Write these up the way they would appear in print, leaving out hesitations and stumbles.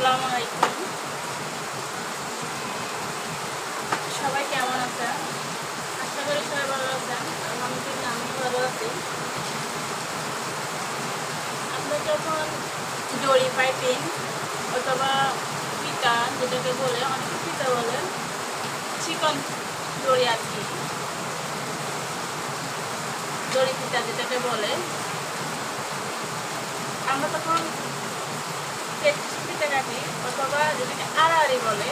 আসসালামু আলাইকুম। সবাই কেমন আছেন? আশা করি সবাই ভালো আছেন। আলহামদুলিল্লাহ আমি ভালো আছি। আমরা যখন দড়ি পাইপিং অথবা ফিতা, যেটাকে বলে অনেকে ফিতা বলে, চিকন দড়ি আর কি, দড়ি ফিতা যেটাকে বলে, আমরা তখন ফিতা কাটি অথবা যেটাকে আড়াআড়ি বলে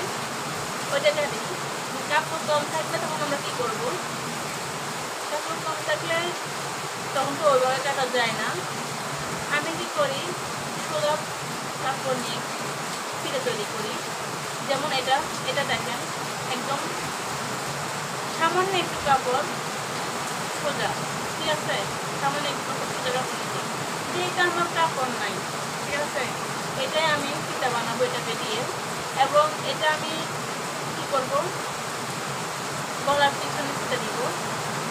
ওইটা কাটি। কাপড় কম থাকলে তখন আমরা কী করবো? কাপড় কম থাকলে তখন তো ওইভাবে কাটা যায় না। আমি কী করি, সোজা কাপড় নিয়ে ফিরে তৈরি করি। যেমন এটা দেখেন, একদম সামান্য একটু কাপড় সোজা, ঠিক আছে, সামান্য একটু কাপড় সোজা কাপড় নিচ্ছি, যেটা আমার কাপড় নাই, ঠিক আছে, এটাই আমি ফিতা বানাবো এটাকে দিয়ে। এবং এটা আমি কী করবো, গলার পিছনে ফিতে দিব,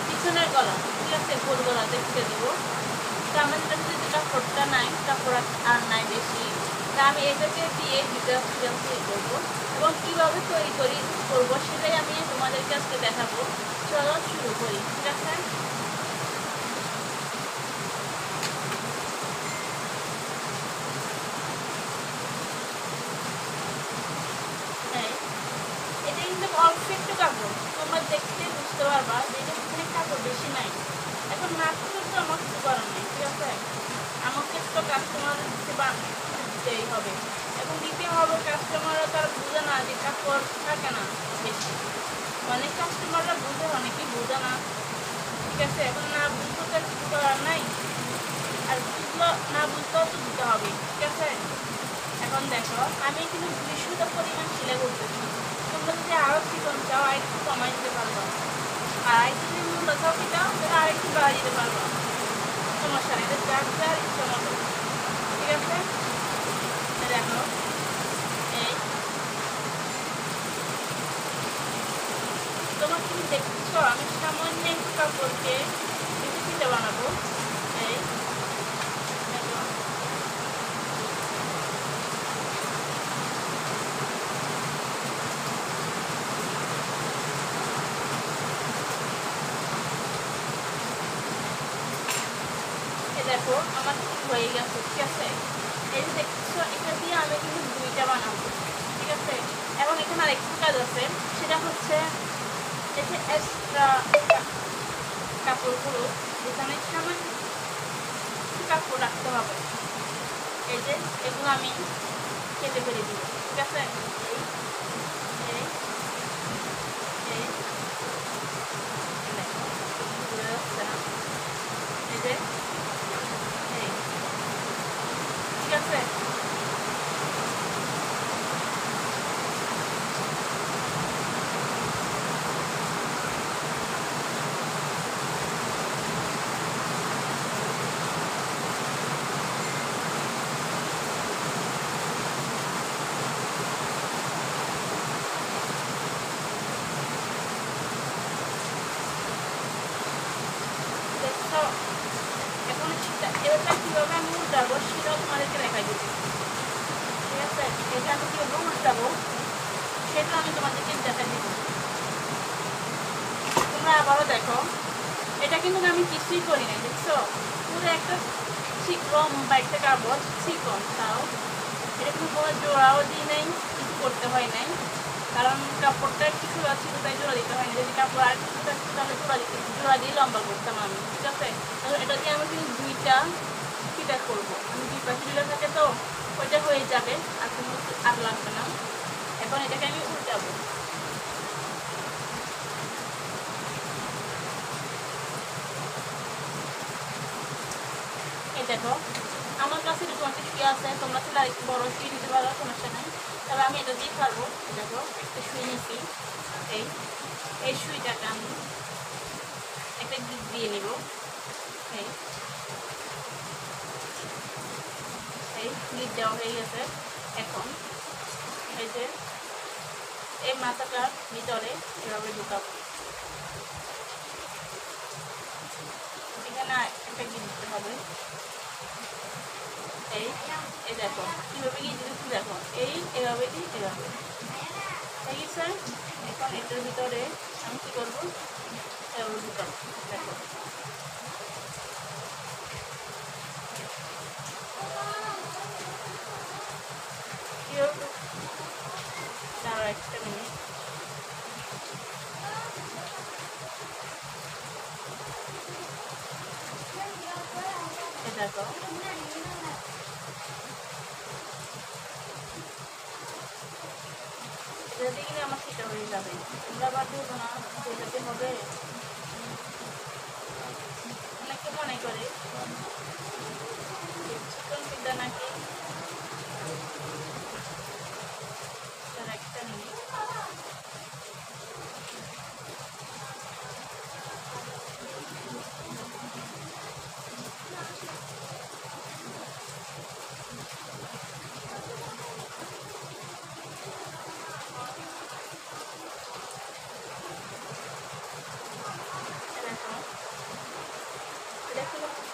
পিছনের গলা, ঠিক আছে, গোল গলাতে ফিতে দিব। তা আমার কাছে যদি কাপড়টা নাই, কাপড় আর নাই বেশি, তা আমি এটাকে দিয়ে ভিতরে তৈরি করবো। এবং কীভাবে তৈরি করবো সেটাই আমি তোমাদেরকে আজকে দেখাবো। চলো শুরু করি, ঠিক আছে। এটা কিন্তু অল্প একটু কাপড়, তোমরা দেখতে বুঝতে পারবা যে এটা এখানে কাপড় বেশি নাই। এখন না করলে তো আমার কিছু করার নেই, ঠিক আছে। আমাকে তো কাস্টমার দিতেই হবে, এবং দিতে হবে। কাস্টমাররা তারা বুঝে না যে কাপড় থাকে না বেশি, অনেক কাস্টমাররা বুঝে, অনেকেই বুঝে না, ঠিক আছে। এখন না বুঝতে তো কিছু করার নাই, আর বুঝলো না বুঝতেও তো দিতে হবে, ঠিক আছে। এখন দেখো আমি কিন্তু বিশুদ্ধ পরিমাণ সেলাই করতেছি। তোমরা যদি আরও চিকন চাও আর একটু কমাই দিতে পারবো, আর একটু যদি মূল্য চাও কিটাও তাহলে আর একটু বাড়াই দিতে পারবো, সমস্যা নেই। এটা যার যার ইচ্ছা মতো, ঠিক আছে। দেখো এই তোমার তুমি দেখছো আমি সামান্য একটু কাপড়কে একটু ফিতে বানাবো। এই দেখো, দেখো আমার হয়ে গেছে, ঠিক আছে। এই যে দেখছো, এটা দিয়ে আমি কিন্তু দুইটা বানাবো, ঠিক আছে। এবং এখানে আরেকটা কাজ আছে, সেটা হচ্ছে এই যে এক্সট্রা কাপড়গুলো এখানে সামান্য কাপড় রাখতে হবে। এই যে এগুলো আমি কেটে ফেলে দিব, ঠিক আছে। এই এই এই যে এই, ঠিক আছে। দেখছো, এখন এবার কীভাবে আমি উল্টাবো সেটাও তোমাদেরকে দেখাই দিচ্ছি, ঠিক আছে। এটা আমি কীভাবে উল্টাবো সেটা আমি তোমাদেরকে দেখাই দিব। তোমরা আবারও দেখো, এটা কিন্তু আমি কিছুই করি নাই, দেখছো, পুরো একটা লম্বা একটা কাপড়, চিকন, তাও এটা কিন্তু কোনো জোড়াও দিই নাই, কিছু করতে হয় নাই, কারণ কাপড়টা একটু জোড়া ছিল তাই জোড়া দিতে হয় না। যদি কাপড় আর কিছু থাকতো তাহলে জোড়া দিয়ে লম্বা করতাম আমি, ঠিক আছে। তাহলে এটা দিয়ে আমি কিন্তু দুইটা ফিতা করবো, আমি দুই পাশে দুইটা থাকে তো ওইটা হয়ে যাবে, আর কোনো আর লাগবে না। এখন এটাকে আমি উল্টাবো। এই দেখো আমার কাছে এরকম একটা শুয়ে আছে, তোমরা চাইলে আরেকটু বড় শুয়ে নিতে পারো, সমস্যা নেই। তবে আমি এটা দিয়ে পারবো। দেখো একটা শুয়ে নিচ্ছি, এই সুইটাকে আমি একটা গিট দিয়ে নিব। এই এই গিট দেওয়া হয়ে গেছে। এখন এই যে এই মাথাটার ভিতরে এভাবে ঢুকাবো, এখানে একটা গিট দিতে হবে। এই এই দেখো কীভাবে কি জিনিস দেখো, এভাবে কি এভাবে ঠিক আছে। এখন এটার ভিতরে আমি কী করবো, এভাবে ঢুকাবো। দেখো কীভাবে, দাঁড়াও একটা মিনিট। দেখো এটাতে গেলে আমার সেটা হয়ে যাবে, তোমরা আবার দেবো না সেটাতে হবে। অনেকে মনে করে চিকন পিঠা নাকি একটা মিনিট।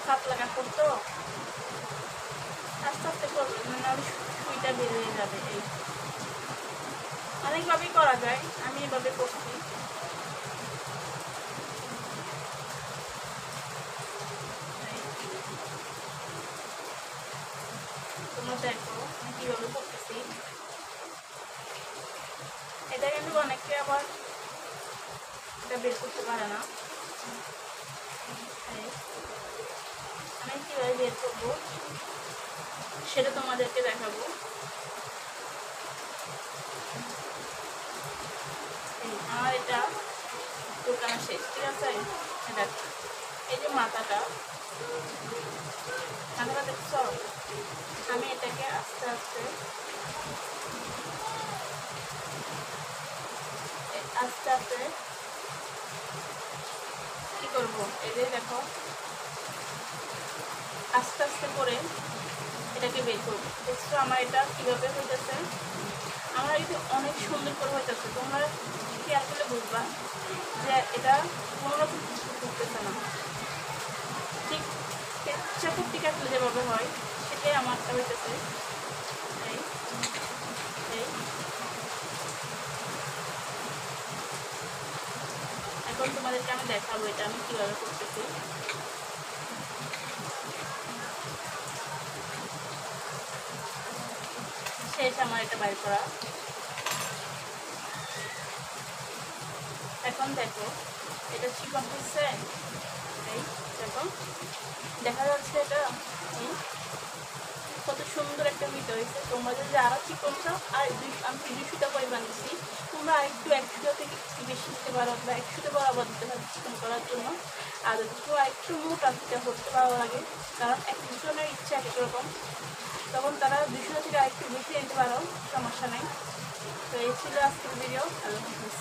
পাতলা কাপড় তো আস্তে আস্তে করবে, মানে আমি সুইটা বের হয়ে যাবে। এই অনেকভাবেই করা যায়, আমি এভাবে করছি। তোমরা দেখো আমি কীভাবে করতেছি। এটা কিন্তু অনেকে আবার এটা বের করতে পারে না, আমি কীভাবে বের করবো সেটা তোমাদেরকে দেখাবো। আমার এটা দোকানে শেষ, ঠিক আছে। এটা এই যে মাথাটা দেখছো, আমি এটাকে আস্তে আস্তে আস্তে আস্তে কী করবো, এই যে দেখো আস্তে আস্তে করে এটাকে বের করবো। দেখছো আমার এটা কীভাবে হইতেছে, আমার এটা অনেক সুন্দর করে হইতেছে। তোমরা খেয়াল করলে বুঝবা যে এটা কোনোরকম কিছু করতেছে না, ঠিক চাকুটি কাটলে যেভাবে হয় সেটাই আমারটা হইতেছে। এই এই এখন তোমাদেরকে আমি দেখাবো এটা আমি কীভাবে করতেছি। শেষ আমার এটা বাইর করা। এখন দেখো এটা চিকন হচ্ছে, এই দেখো দেখা যাচ্ছে এটা কত সুন্দর একটা ভিডিও হয়েছে। তোমরা যদি আরও চিকন চাও আর আমি 200টা পরিমাণ দিচ্ছি, তোমরা আরেকটু 100 থেকে বেশি দিতে পারো বা 100টা বরাবর দিতে পারো চিকন করার জন্য। আর যদি কেউ একটু মোটা দিতে করতে ভালো লাগে, কারণ একজনের ইচ্ছা এক রকম, তখন তারা 200 থেকে আরেকটু বেশি নিতে পারো, সমস্যা নেই। তো এই ছিল আজকের ভিডিও। আল্লাহ হাফিজ।